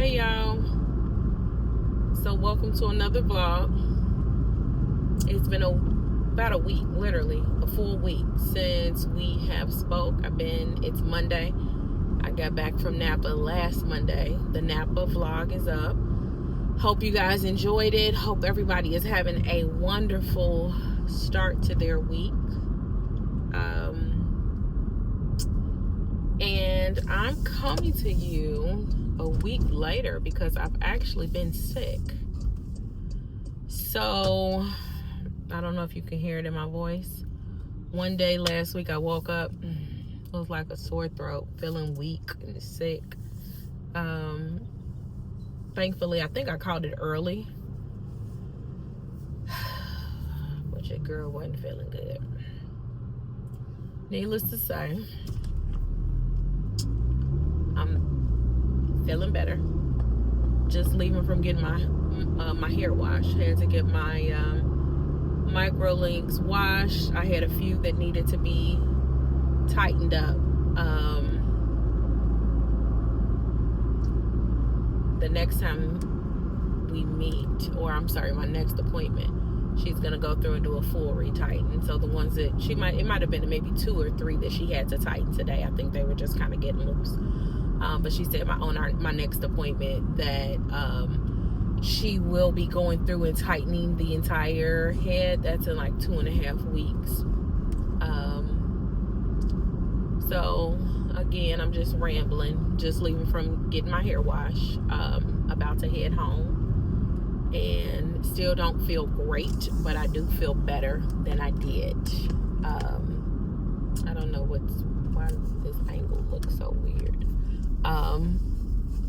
Hey y'all, so welcome to another vlog. It's been about a week, literally a full week since we have spoke. It's Monday. I got back from Napa last Monday. The Napa vlog is up. Hope you guys enjoyed it. Hope everybody is having a wonderful start to their week. And I'm coming to you a week later because I've actually been sick. So I don't know if you can hear it in my voice. One day last week I woke up, it was like a sore throat, feeling weak and sick. Thankfully, I think I caught it early, but your girl wasn't feeling good. Needless to say, I'm feeling better. Just leaving from getting my hair washed. Had to get my micro links washed. I had a few that needed to be tightened up. The next time we meet, or I'm sorry, my next appointment, she's gonna go through and do a full retighten. So the ones that it might have been maybe 2 or 3 that she had to tighten today. I think they were just kind of getting loose. But she said my next appointment that she will be going through and tightening the entire head. That's in like 2.5 weeks. So again, I'm just rambling, just leaving from getting my hair washed, about to head home, and still don't feel great, but I do feel better than I did. I don't know why this angle looks so weird.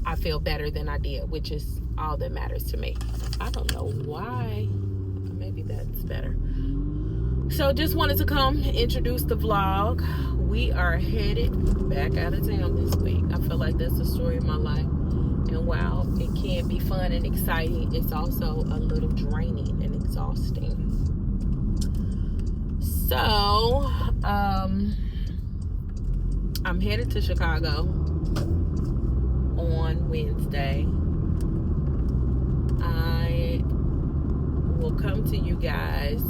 I feel better than I did, which is all that matters to me. I don't know why. Maybe that's better. So just wanted to come introduce the vlog. We are headed back out of town this week. I feel like that's the story of my life. And while it can be fun and exciting, it's also a little draining and exhausting. So, I'm headed to Chicago on Wednesday. I will come to you guys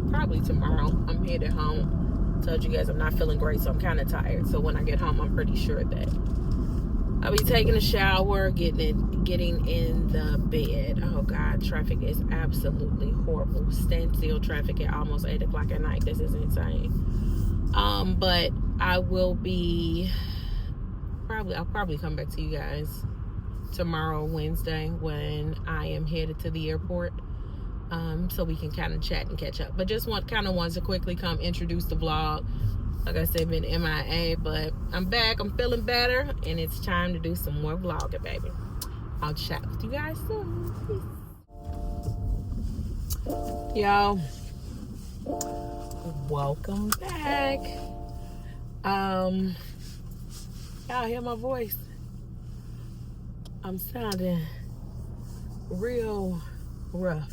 probably tomorrow. I'm headed home. Told you guys I'm not feeling great, so I'm kind of tired. So when I get home, I'm pretty sure that I'll be taking a shower, getting in the bed. Oh God, traffic is absolutely horrible. Standstill traffic at almost 8 o'clock at night. This is insane. But I will be I'll probably come back to you guys tomorrow, Wednesday, when I am headed to the airport. So we can kind of chat and catch up. But just wanted to quickly come introduce the vlog. Like I said, been MIA, but I'm back. I'm feeling better, and it's time to do some more vlogging, baby. I'll chat with you guys soon. Peace. Y'all, welcome back. Y'all hear my voice? I'm sounding real rough.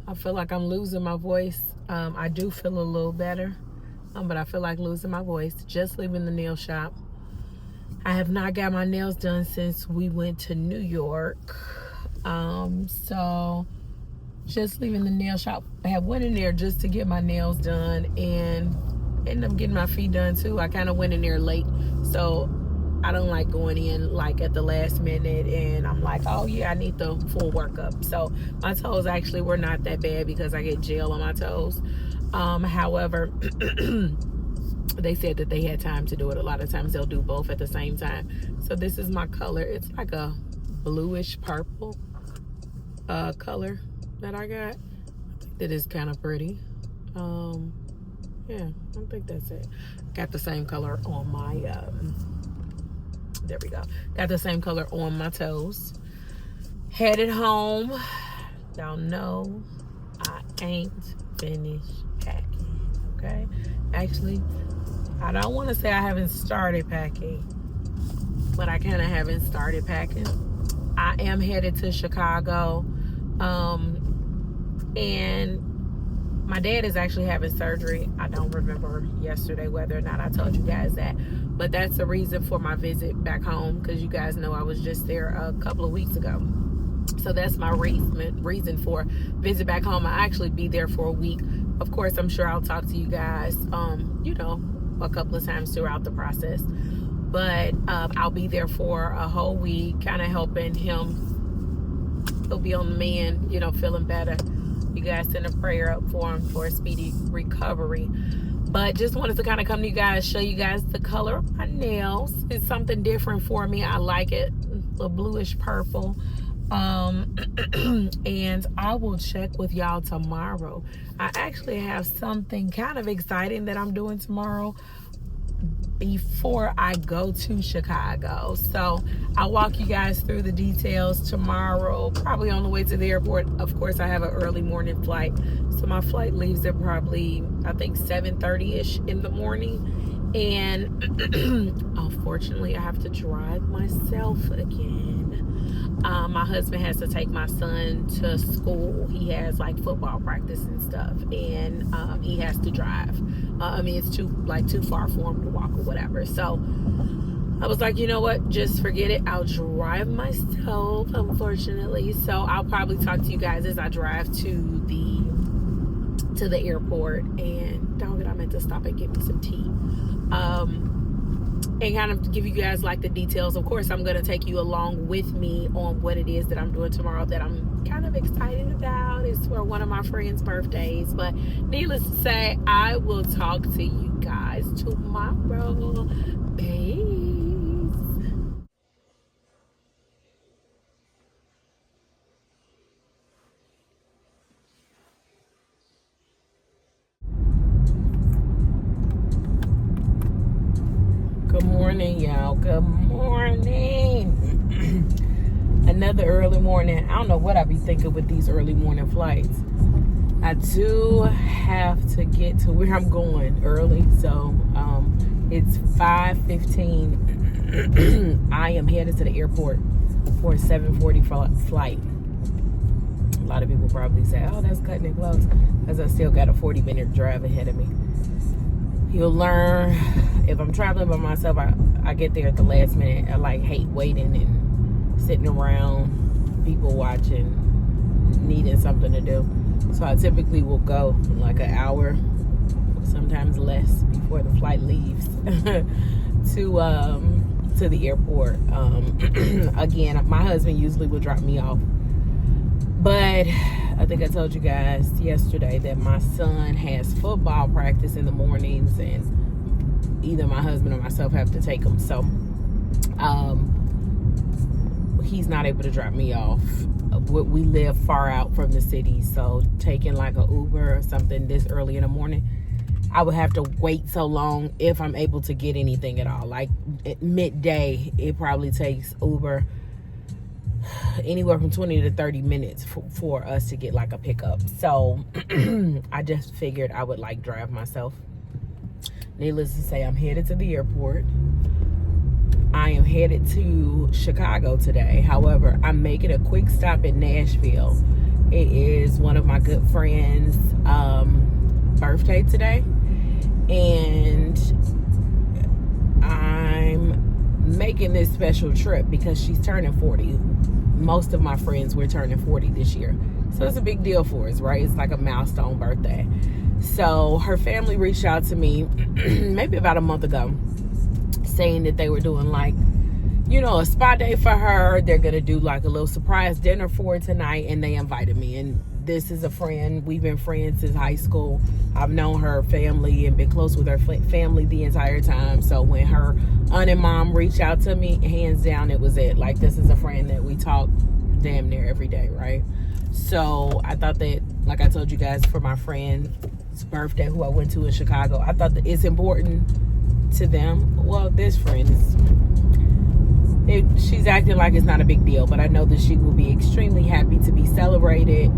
I feel like I'm losing my voice. I do feel a little better, but I feel like losing my voice. Just leaving the nail shop. I have not got my nails done since we went to New York. So just leaving the nail shop. I went in there just to get my nails done and ended up getting my feet done too. I kind of went in there late, so I don't like going in like at the last minute and I'm like, oh yeah, I need the full workup. So my toes actually were not that bad because I get gel on my toes. However, they said that they had time to do it. A lot of times they'll do both at the same time. So this is my color. It's like a bluish purple color that I got. I think that is kind of pretty. Yeah, I think that's it. Got the same color on my there we go. Got the same color on my toes. Headed home. Y'all know I ain't finished packing, okay? Actually, I don't want to say I haven't started packing, but I kind of haven't started packing. I am headed to Chicago, and My dad is actually having surgery. I don't remember yesterday whether or not I told you guys that, but that's the reason for my visit back home, because you guys know I was just there a couple of weeks ago. So that's my reason for visit back home. I actually be there for a week. Of course, I'm sure I'll talk to you guys, a couple of times throughout the process. But I'll be there for a whole week, kind of helping him. He'll be on the mend, feeling better. You guys send a prayer up for him for a speedy recovery. But just wanted to kind of come to you guys, show you guys the color of my nails. It's something different for me. I like it, a bluish purple. And I will check with y'all tomorrow. I actually have something kind of exciting that I'm doing tomorrow before I go to Chicago. So I'll walk you guys through the details tomorrow, probably on the way to the airport. Of course, I have an early morning flight, so my flight leaves at probably, I think, 7:30ish in the morning. And unfortunately, I have to drive myself again. My husband has to take my son to school. He has like football practice and stuff, and he has to drive. It's too far for him to walk or whatever. So I was like, you know what? Just forget it. I'll drive myself, unfortunately. So I'll probably talk to you guys as I drive to the airport. And dog it, I meant to stop and get me some tea. And kind of give you guys like the details. Of course, I'm going to take you along with me on what it is that I'm doing tomorrow that I'm kind of excited about. It's for one of my friends' birthdays. But needless to say, I will talk to you guys tomorrow. Peace. Good morning, y'all. Good morning. Another early morning. I don't know what I be thinking with these early morning flights. I do have to get to where I'm going early, so it's 5:15. I am headed to the airport for a 7:40 flight. A lot of people probably say, "Oh, that's cutting it close," because I still got a 40-minute drive ahead of me. You'll learn, if I'm traveling by myself, I get there at the last minute. I hate waiting and sitting around, people watching, needing something to do. So I typically will go like an hour, sometimes less, before the flight leaves to the airport. Again, my husband usually will drop me off. But I think I told you guys yesterday that my son has football practice in the mornings, and either my husband or myself have to take him. So he's not able to drop me off. We live far out from the city, so taking like a Uber or something this early in the morning, I would have to wait so long if I'm able to get anything at all. Like at midday, it probably takes Uber anywhere from 20 to 30 minutes for us to get like a pickup. So I just figured I would drive myself. Needless to say, I'm headed to the airport. I am headed to Chicago today. However, I'm making a quick stop in Nashville. It is one of my good friends' birthday today, and I'm making this special trip because she's turning 40. Most of my friends were turning 40 this year, so it's a big deal for us, right? It's like a milestone birthday. So her family reached out to me maybe about a month ago, saying that they were doing a spa day for her. They're gonna do like a little surprise dinner for her tonight, and they invited me. And this is a friend. We've been friends since high school. I've known her family and been close with her family the entire time. So when her aunt and mom reached out to me, hands down, it was it. This is a friend that we talk damn near every day, right? So I thought that, like I told you guys, for my friend's birthday, who I went to in Chicago, I thought that it's important to them. Well, this friend she's acting like it's not a big deal, but I know that she will be extremely happy to be celebrated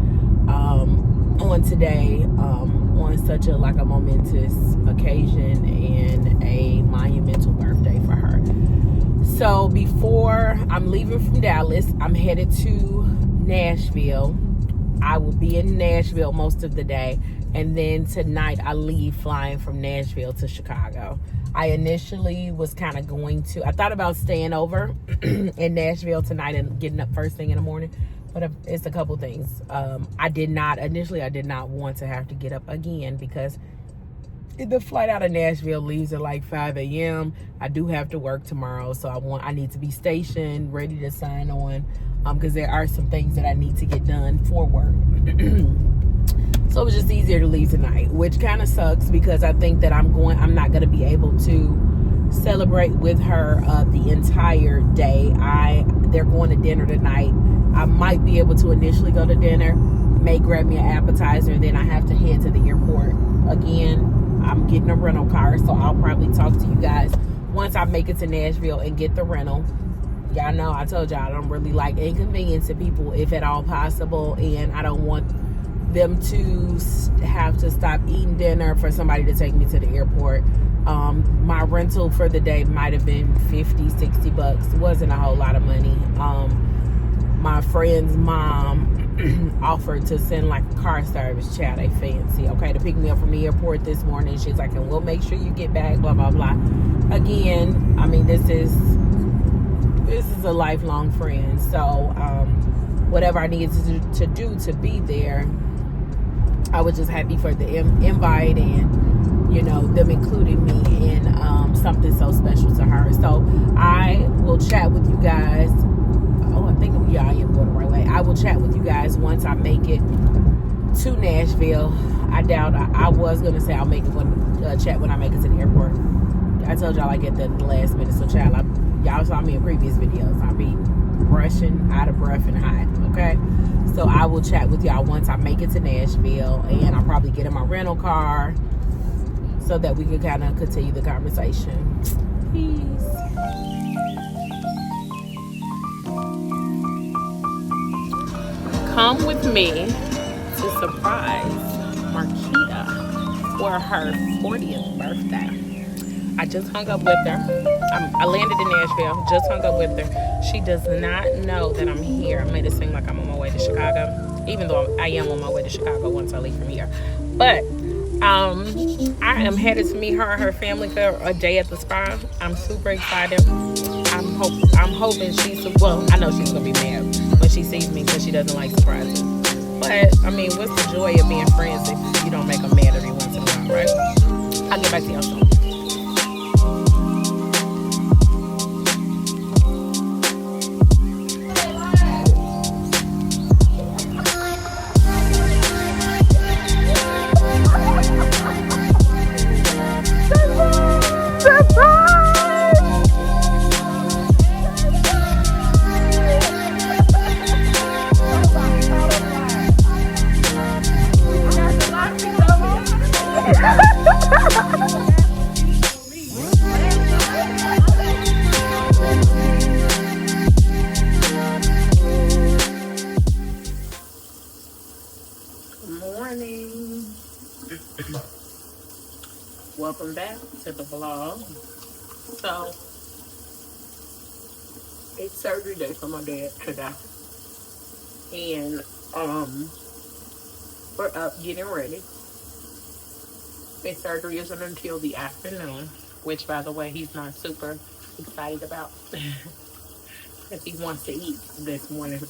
on today, on such a momentous occasion and a monumental birthday for her. So before I'm leaving from Dallas, I'm headed to Nashville. I will be in Nashville most of the day. And then tonight I leave flying from Nashville to Chicago. I initially was kind of I thought about staying over in Nashville tonight and getting up first thing in the morning. But it's a couple things. I did not want to have to get up again because the flight out of Nashville leaves at like 5 a.m. I do have to work tomorrow, so I need to be stationed, ready to sign on, because there are some things that I need to get done for work. So it was just easier to leave tonight, which kind of sucks because I think that I'm not going to be able to celebrate with her the entire day. They're going to dinner tonight. I might be able to initially go to dinner, may grab me an appetizer, and then I have to head to the airport again. I'm getting a rental car, so I'll probably talk to you guys once I make it to Nashville and get the rental. Y'all know I told y'all I don't really like inconveniencing people if at all possible, and I don't want them to have to stop eating dinner for somebody to take me to the airport. My rental for the day might have been $50-$60. It wasn't a whole lot of money. My friend's mom offered to send like a car service, child, they fancy, okay, to pick me up from the airport this morning. She's like, and we'll make sure you get back, blah blah blah. Again, I mean, this is a lifelong friend, so whatever I needed to do to be there, I was just happy for the invite and, you know, them including me in something so special to her. So I will chat with you guys. Oh, I think, yeah, I am going the right way. I will chat with you guys once I make it to Nashville. I doubt I was going to say I'll make it chat when I make it to the airport. I told y'all I get that at the last minute. So, child, y'all saw me in previous videos. I'll be rushing, out of breath, and hot, okay? So I will chat with y'all once I make it to Nashville, and I'll probably get in my rental car so that we can kind of continue the conversation. Peace. Come with me to surprise Marquita for her 40th birthday. I just hung up with her. I landed in Nashville, just hung up with her. She does not know that I'm here. I made it seem like I'm on my way to Chicago, even though I am on my way to Chicago once I leave from here. But I am headed to meet her and her family for a day at the spa. I'm super excited. I'm hoping I know she's going to be mad when she sees me because she doesn't like surprises. But, I mean, what's the joy of being friends if you don't make them mad every once in a while, right? I'll get back to y'all soon. Welcome back to the vlog. So it's surgery day for my dad today, and we're up getting ready. His surgery isn't until the afternoon, which, by the way, he's not super excited about because he wants to eat this morning.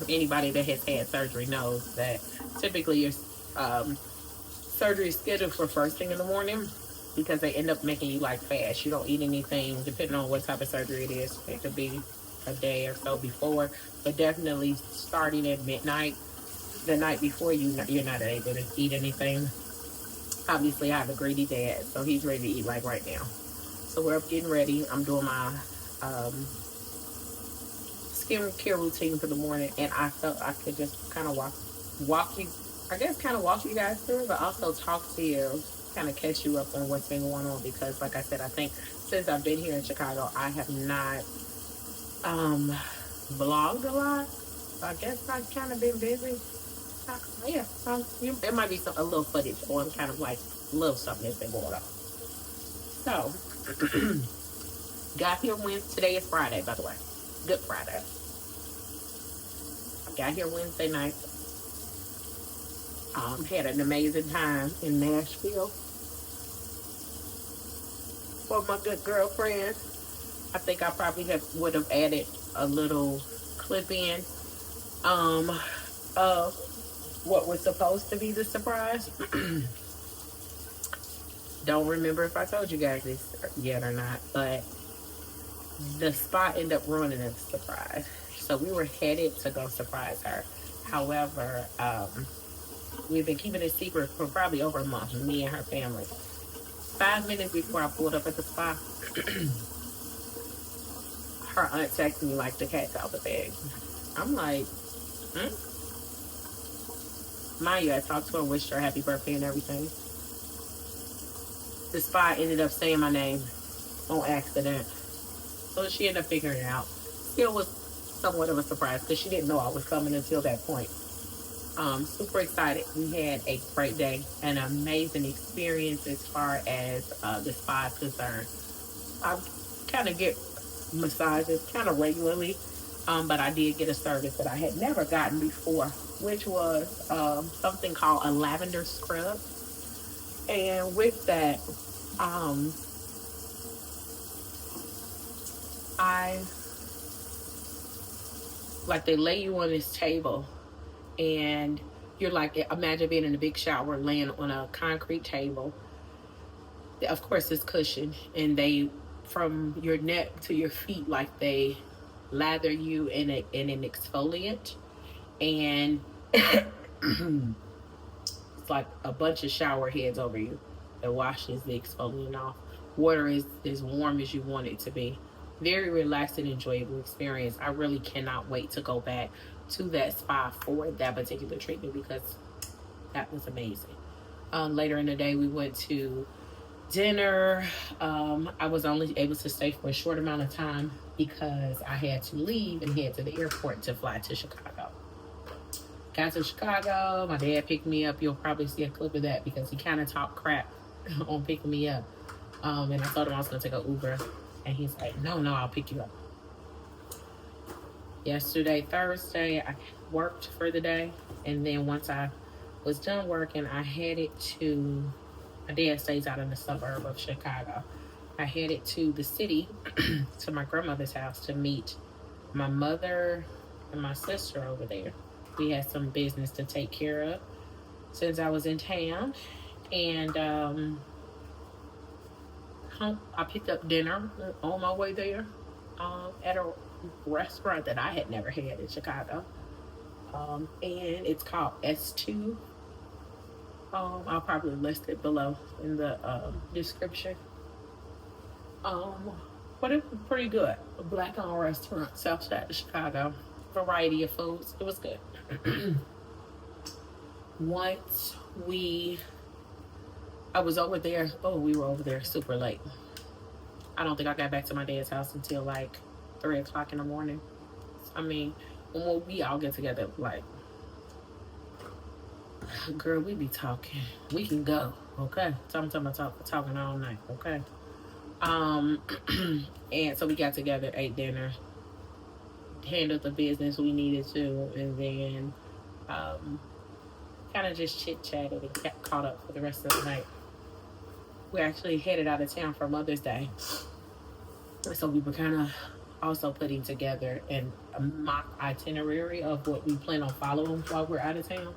Anybody that has had surgery knows that typically your surgery is scheduled for first thing in the morning because they end up making you like fast. You don't eat anything, depending on what type of surgery it is. It could be a day or so before, but definitely starting at midnight, the night before, you're not able to eat anything. Obviously, I have a greedy dad, so he's ready to eat like right now. So we're up getting ready. I'm doing my skincare routine for the morning, and I felt I could just kind of walk you guys through, but also talk to you, kind of catch you up on what's been going on, because like I said, I think since I've been here in Chicago, I have not vlogged a lot. So I guess I've kind of been busy. Yeah, so there might be a little footage on kind of like a little something that's been going on. So, got here today is Friday, by the way. Good Friday. I got here Wednesday night. Had an amazing time in Nashville for my good girlfriend. I think I probably would have added a little clip in um, of what was supposed to be the surprise. Don't remember if I told you guys this yet or not, but the spot ended up ruining the surprise. So we were headed to go surprise her. However, we've been keeping it secret for probably over a month, me and her family. 5 minutes before I pulled up at the spot, her aunt texted me like the cat's out the bag. I'm like, hmm? Mind you, I talked to her, wished her happy birthday and everything. The spy ended up saying my name on accident. So she ended up figuring it out. Still was somewhat of a surprise because she didn't know I was coming until that point. Super excited. We had a great day, an amazing experience as far as the spa is concerned. I kind of get massages kind of regularly, but I did get a service that I had never gotten before, which was something called a lavender scrub. And with that, I like they lay you on this table, and you're like, imagine being in a big shower, laying on a concrete table. Of course, it's cushioned, and they, from your neck to your feet, like they lather you in an exfoliant, and it's like a bunch of shower heads over you that washes the exfoliant off. Water is as warm as you want it to be. Very relaxed and enjoyable experience. I really cannot wait to go back to that spa for that particular treatment because that was amazing. Later in the day, we went to dinner. I was only able to stay for a short amount of time because I had to leave and head to the airport to fly to Chicago. Got to Chicago, my dad picked me up. You'll probably see a clip of that because he kind of talked crap on picking me up. And I told him I was going to take an Uber. And he's like, no, I'll pick you up. Yesterday, Thursday, I worked for the day. And then once I was done working, I headed to, my dad stays out in the suburb of Chicago. I headed to the city, to my grandmother's house to meet my mother and my sister over there. We had some business to take care of since I was in town. And I picked up dinner on my way there at a restaurant that I had never had in Chicago. And it's called S2. I'll probably list it below in the description. But it was pretty good. A black-owned restaurant, south side of Chicago. Variety of foods. It was good. Once I was over there. Oh, we were over there super late. I don't think I got back to my dad's house until like 3 o'clock in the morning. I mean, when we all get together, like, girl, we be talking. We can go, okay? Talking all night, okay? And so we got together, ate dinner, handled the business we needed to, and then kind of just chit-chatted and got caught up for the rest of the night. We actually headed out of town for Mother's Day. So we were kind of also putting together a mock itinerary of what we plan on following while we're out of town,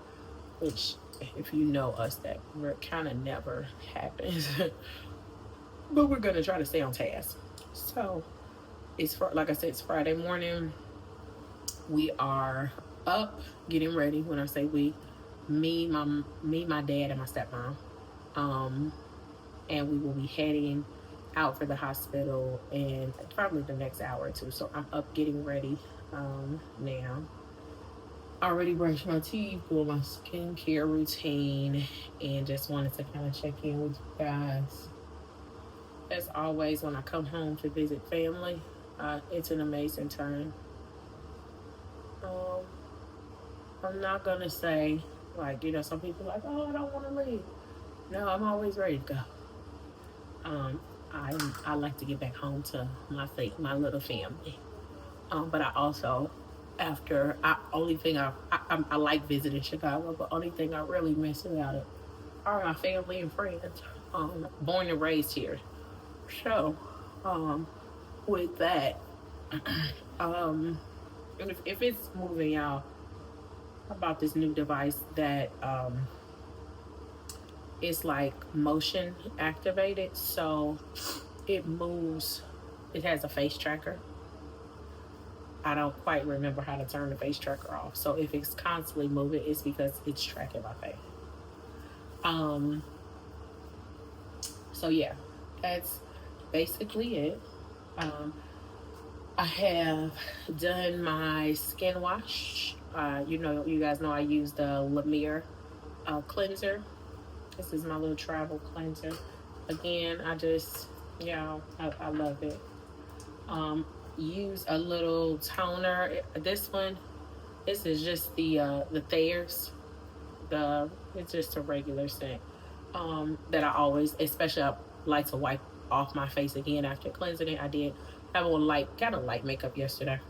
which, if you know us, that kind of never happens. But we're going to try to stay on task. So, like I said, it's Friday morning. We are up, getting ready. When I say we, me, my dad, and my stepmom. And we will be heading out for the hospital in probably the next hour or two. So I'm up getting ready now. Already brushed my teeth, doing my skincare routine, and just wanted to kind of check in with you guys. As always, when I come home to visit family, it's an amazing time. I'm not going to say, like, some people are like, oh, I don't want to leave. No, I'm always ready to go. I like to get back home to my little family. But I also after I like visiting Chicago, but only thing I really miss about it are my family and friends. Born and raised here. So, with that, and if it's moving y'all about this new device that it's like motion activated, so it moves. It has a face tracker. I don't quite remember how to turn the face tracker off. So if it's constantly moving, it's because it's tracking my face. So yeah, that's basically it. I have done my skin wash. You guys know I use the La Mer cleanser. This is my little travel cleanser. Again, I love it. Use a little toner. This is just the Thayer's. It's just a regular scent. That I always, especially I like to wipe off my face again after cleansing it. I did have a kind of light makeup yesterday.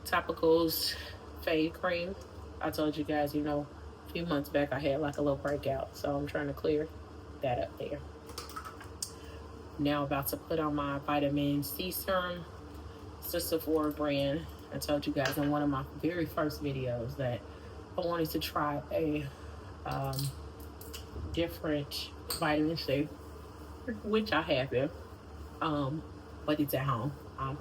Topicals fade cream. I told you guys, a few months back I had like a little breakout, so I'm trying to clear that up there. Now about to put on my vitamin C serum. It's the Sephora brand. I told you guys in one of my very first videos that I wanted to try a different vitamin C, which I have here, but it's at home. I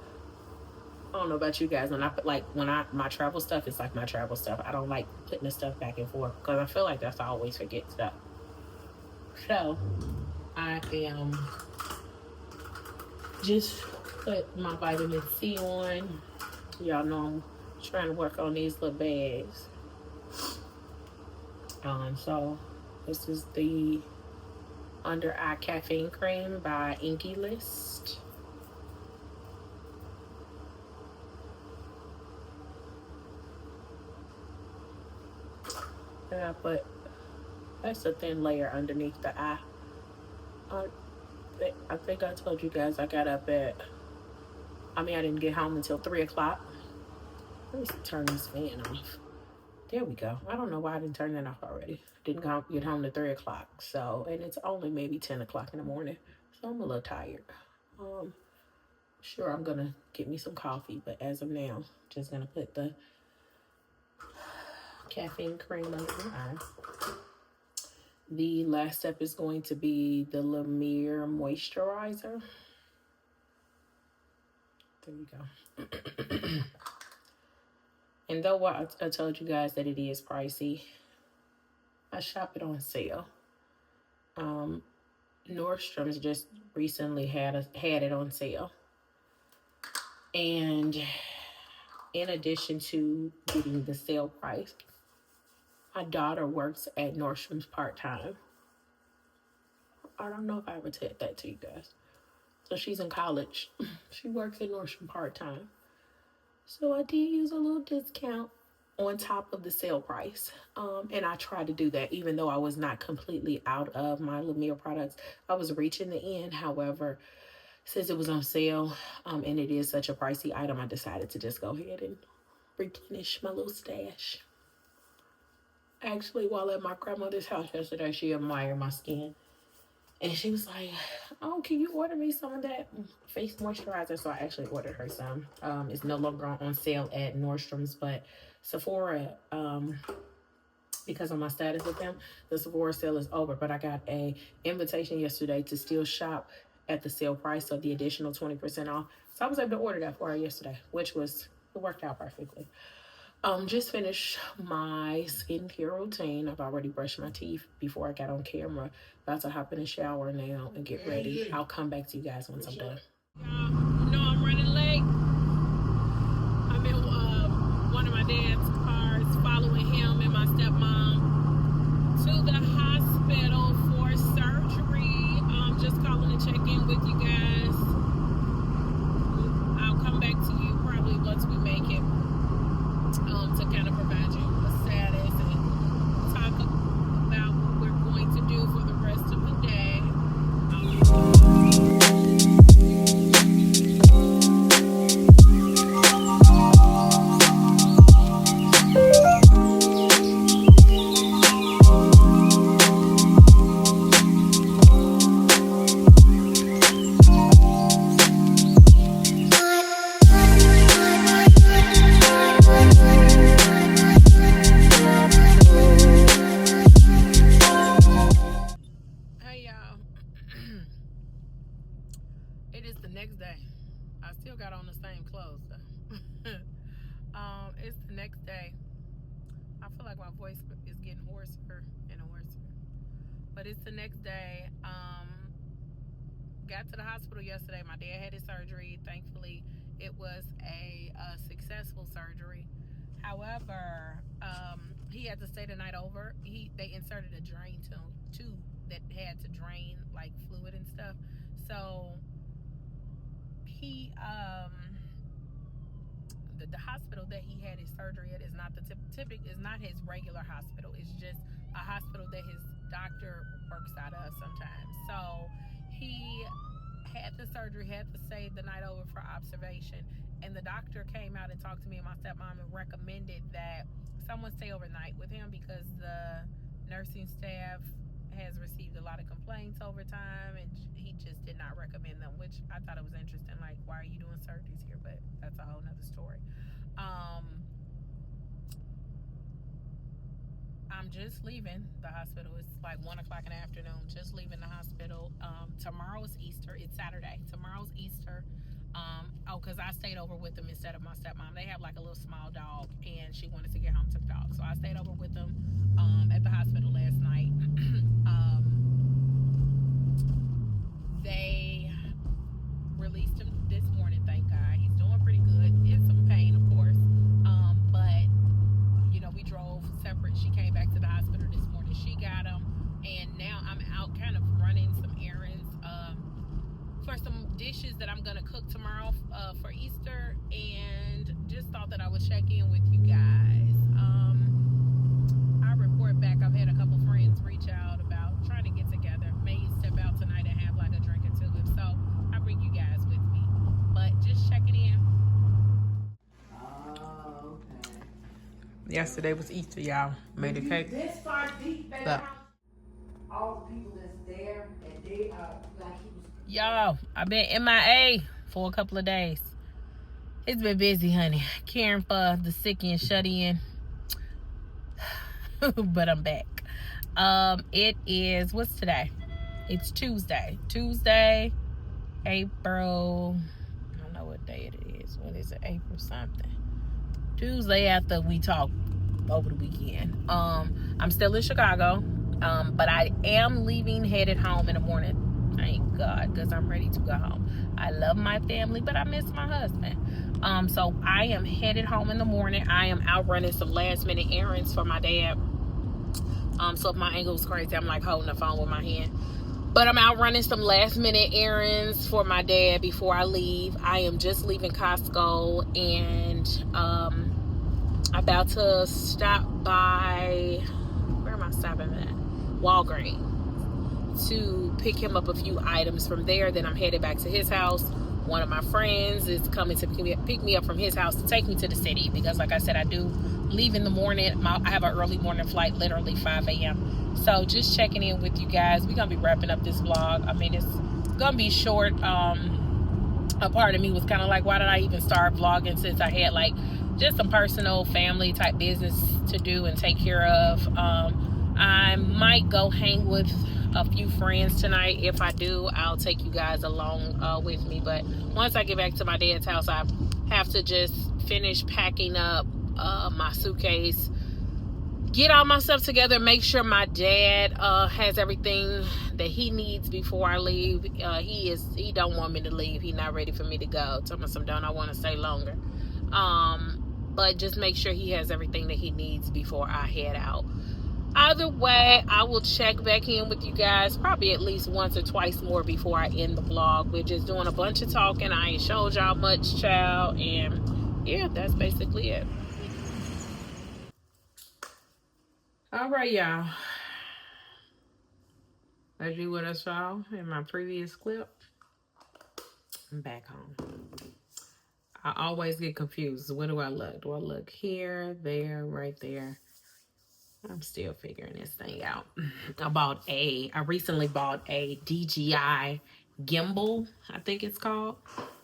don't know about you guys, my travel stuff, it's like my travel stuff. I don't like putting the stuff back and forth because I feel like that's I always forget stuff. So I am just put my vitamin C on. Y'all know I'm trying to work on these little bags. So this is the Under Eye Caffeine Cream by Inky List. And that's a thin layer underneath the eye. I think I told you guys I got up I didn't get home until 3 o'clock. Let me turn this fan off. There we go. I don't know why I didn't turn that off already. Didn't get home to 3 o'clock. So, and it's only maybe 10 o'clock in the morning. So I'm a little tired. Sure, I'm going to get me some coffee. But as of now, just going to put the caffeine cream under my eye. The last step is going to be the La Mer moisturizer. There you go. And though I told you guys that it is pricey, I shop it on sale. Nordstrom's just recently had it on sale. And in addition to getting the sale price, my daughter works at Nordstrom's part-time. I don't know if I ever said that to you guys. So she's in college. She works at Nordstrom part-time. So I did use a little discount on top of the sale price. And I tried to do that even though I was not completely out of my La Mer products. I was reaching the end. However, since it was on sale and it is such a pricey item, I decided to just go ahead and replenish my little stash. Actually, while at my grandmother's house yesterday, she admired my skin. And she was like, oh, can you order me some of that face moisturizer? So I actually ordered her some. It's no longer on sale at Nordstrom's, but Sephora, because of my status with them, the Sephora sale is over. But I got a invitation yesterday to still shop at the sale price, so the additional 20% off. So I was able to order that for her yesterday, it worked out perfectly. Just finished my skincare routine. I've already brushed my teeth before I got on camera. About to hop in the shower now and get ready. I'll come back to you guys once I'm done. I'm running late. I'm in one of my dad's cars, following him and my stepmom to the hospital for surgery. Just calling to check in with you guys. I'll come back to you probably once we make it. To kind of provide you a status and talk about what we're going to do for the rest of the day. next day. I still got on the same clothes though. It's the next day. I feel like my voice is getting hoarser and hoarser. But it's the next day. Got to the hospital yesterday. My dad had his surgery. Thankfully, it was a successful surgery. However, he had to stay the night over. They inserted a drain tube that had to drain like fluid and stuff. So he the hospital that he had his surgery at is not the is not his regular hospital. It's just a hospital that his doctor works out of sometimes. So he had the surgery, had to stay the night over for observation, and the doctor came out and talked to me and my stepmom and recommended that someone stay overnight with him because the nursing staff has received a lot of complaints over time, and he just did not recommend them, which I thought it was interesting. Like, why are you doing surgeries here? But that's a whole nother story. I'm just leaving the hospital. It's like 1 o'clock in the afternoon. Just leaving the hospital. Tomorrow's Easter. It's Saturday. Tomorrow's Easter. Because I stayed over with them instead of my stepmom. They have like a little small dog, and she wanted to get home to the dog, so I stayed over with them at the hospital last night. They released him this morning. Thank God. He's doing pretty good. It's some pain, of course, but we drove separate. She came back to the hospital this morning. She got him, and now I'm out kind of running some errands for some dishes that I'm gonna cook tomorrow for Easter, and just thought that I would check in with you guys. I'll report back. I've had a couple friends reach out about trying to get together. May step out tonight and have like a drink or two. If so, I'll bring you guys with me. But just checking in. Oh, okay. Yesterday was Easter, y'all. Made a cake. This far deep in the house. All the people that's there, and they are like he was. Y'all, I've been MIA for a couple of days. It's been busy, honey. Caring for the sick and shut in. But I'm back. It is, what's today? It's Tuesday. Tuesday, April, I don't know what day it is. What is it? April something. Tuesday after we talked over the weekend. I'm still in Chicago. But I am leaving, headed home in the morning. Thank God, because I'm ready to go home. I love my family, but I miss my husband. So I am headed home in the morning. I am out running some last minute errands for my dad. So if my angle is crazy, I'm like holding the phone with my hand. But I'm out running some last minute errands for my dad before I leave. I am just leaving Costco, and about to stop by, where am I stopping at? Walgreens to pick him up a few items from there. Then I'm headed back to his house. One of my friends is coming to pick me up from his house to take me to the city because, like I said, I do leave in the morning. I have an early morning flight, literally 5 a.m. So just checking in with you guys. We're going to be wrapping up this vlog. I mean, it's going to be short. A part of me was kind of like, why did I even start vlogging since I had like just some personal family type business to do and take care of. I might go hang with a few friends tonight. If I do, I'll take you guys along with me. But once I get back to my dad's house, I have to just finish packing up my suitcase, get all my stuff together, make sure my dad has everything that he needs before I leave. He don't want me to leave. He's not ready for me to go. Tell me some, don't I want to stay longer. But just make sure he has everything that he needs before I head out. Either way, I will check back in with you guys probably at least once or twice more before I end the vlog. We're just doing a bunch of talking. I ain't showed y'all much, child. And yeah, that's basically it. All right, y'all. As you would have saw in my previous clip, I'm back home. I always get confused. Where do I look? Do I look here, there, right there? I'm still figuring this thing out. I recently bought a DJI gimbal, I think it's called.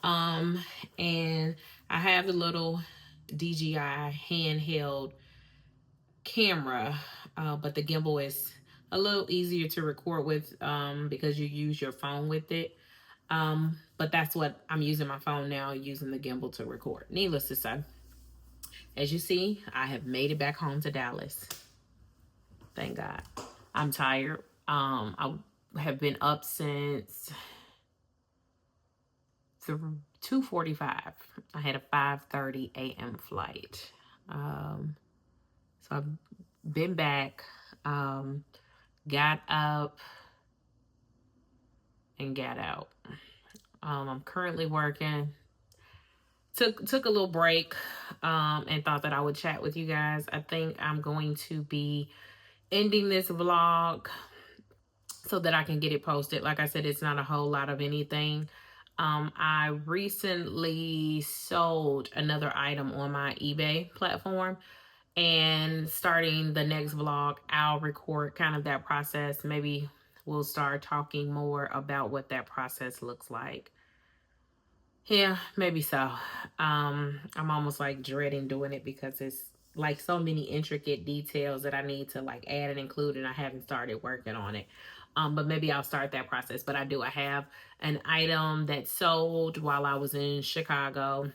And I have the little DJI handheld camera, but the gimbal is a little easier to record with because you use your phone with it. But that's what I'm using my phone now, using the gimbal to record. Needless to say, as you see, I have made it back home to Dallas. Thank God. I'm tired. I have been up since 2:45. I had a 5:30 a.m. flight. So I've been back, got up and got out. I'm currently working. Took a little break, and thought that I would chat with you guys. I think I'm going to be ending this vlog so that I can get it posted. Like I said, it's not a whole lot of anything. I recently sold another item on my eBay platform, and starting the next vlog, I'll record kind of that process. Maybe we'll start talking more about what that process looks like. Yeah, maybe so. I'm almost like dreading doing it because it's like so many intricate details that I need to like add and include, and I haven't started working on it. But maybe I'll start that process. But I have an item that sold while I was in Chicago.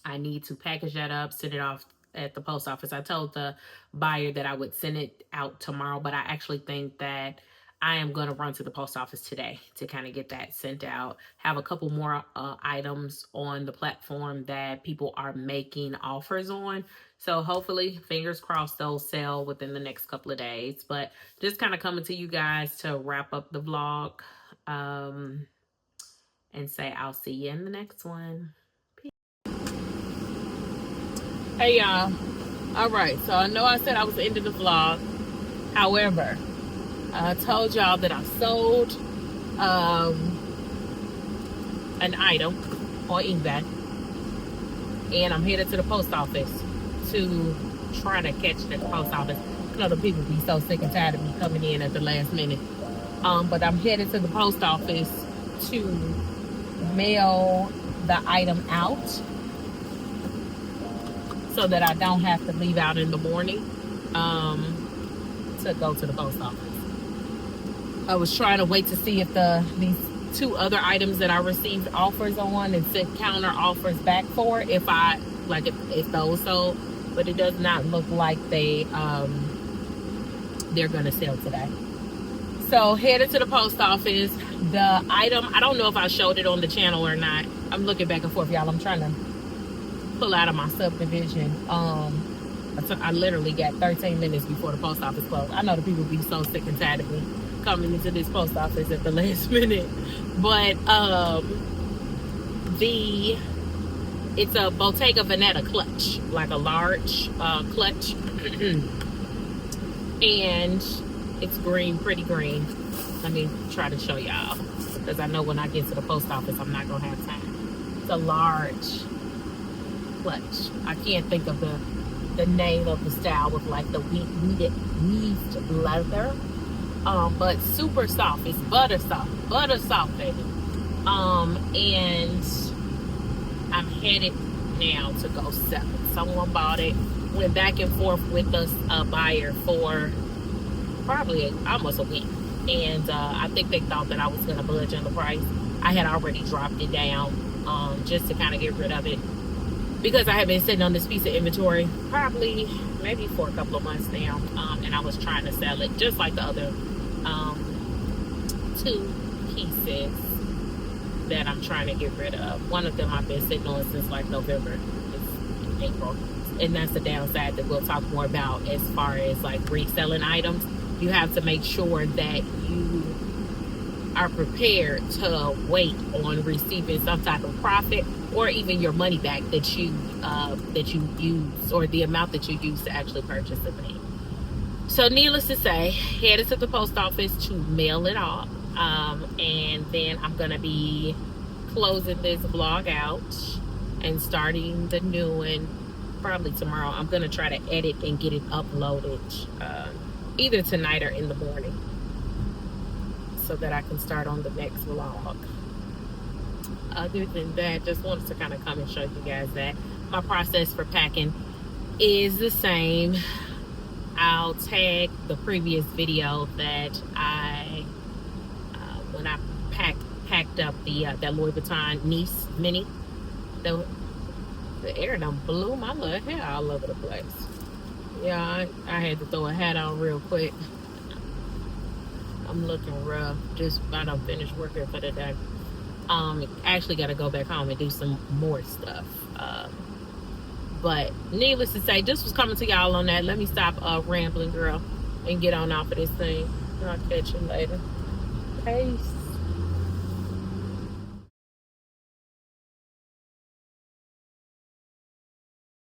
I need to package that up, send it off at the post office. I told the buyer that I would send it out tomorrow, but I actually think that I am going to run to the post office today to kind of get that sent out. Have a couple more items on the platform that people are making offers on. So hopefully, fingers crossed, they'll sell within the next couple of days. But just kind of coming to you guys to wrap up the vlog, and say I'll see you in the next one. Hey y'all. All right, so I know I said I was ending the vlog. However, I told y'all that I sold an item on eBay, and I'm headed to the post office to try to catch the post office. I know the people be so sick and tired of me coming in at the last minute. But I'm headed to the post office to mail the item out, so that I don't have to leave out in the morning to go to the post office. I was trying to wait to see if these two other items that I received offers on and sent counter offers back for, if those sold, but it does not look like they're gonna sell today. So headed to the post office. The item, I don't know if I showed it on the channel or not. I'm looking back and forth, y'all. I'm trying to pull out of my subdivision. I literally got 13 minutes before the post office closed. I know the people be so sick and tired of me coming into this post office at the last minute, but it's a Bottega Veneta clutch, like a large clutch, and it's green, pretty green. Let me try to show y'all, because I know when I get to the post office I'm not gonna have time. It's a large clutch. I can't think of the name of the style with like the weaved leather, but super soft. It's butter soft, baby. And I'm headed now to go sell it. Someone bought it, went back and forth with the buyer for probably almost a week, and I think they thought that I was gonna budge on the price. I had already dropped it down just to kind of get rid of it, because I have been sitting on this piece of inventory maybe for a couple of months now, and I was trying to sell it just like the other two pieces that I'm trying to get rid of. One of them I've been sitting on since like November. It's in April, and that's the downside that we'll talk more about as far as like reselling items. You have to make sure that you are prepared to wait on receiving some type of profit, or even your money back that you use, or the amount that you use to actually purchase the thing. So needless to say, headed to the post office to mail it off, and then I'm gonna be closing this vlog out and starting the new one probably tomorrow. I'm gonna try to edit and get it uploaded either tonight or in the morning, so that I can start on the next vlog. Other than that, just wanted to kind of come and show you guys that my process for packing is the same. I'll tag the previous video that I when I packed up the that Louis Vuitton Nice Mini. The air done blew my little hair all over the place. Yeah, I had to throw a hat on real quick. I'm looking rough. Just about to finish working for the day. Actually got to go back home and do some more stuff. But needless to say, this was coming to y'all on that. Let me stop rambling, girl, and get on off of this thing. I'll catch you later. Peace.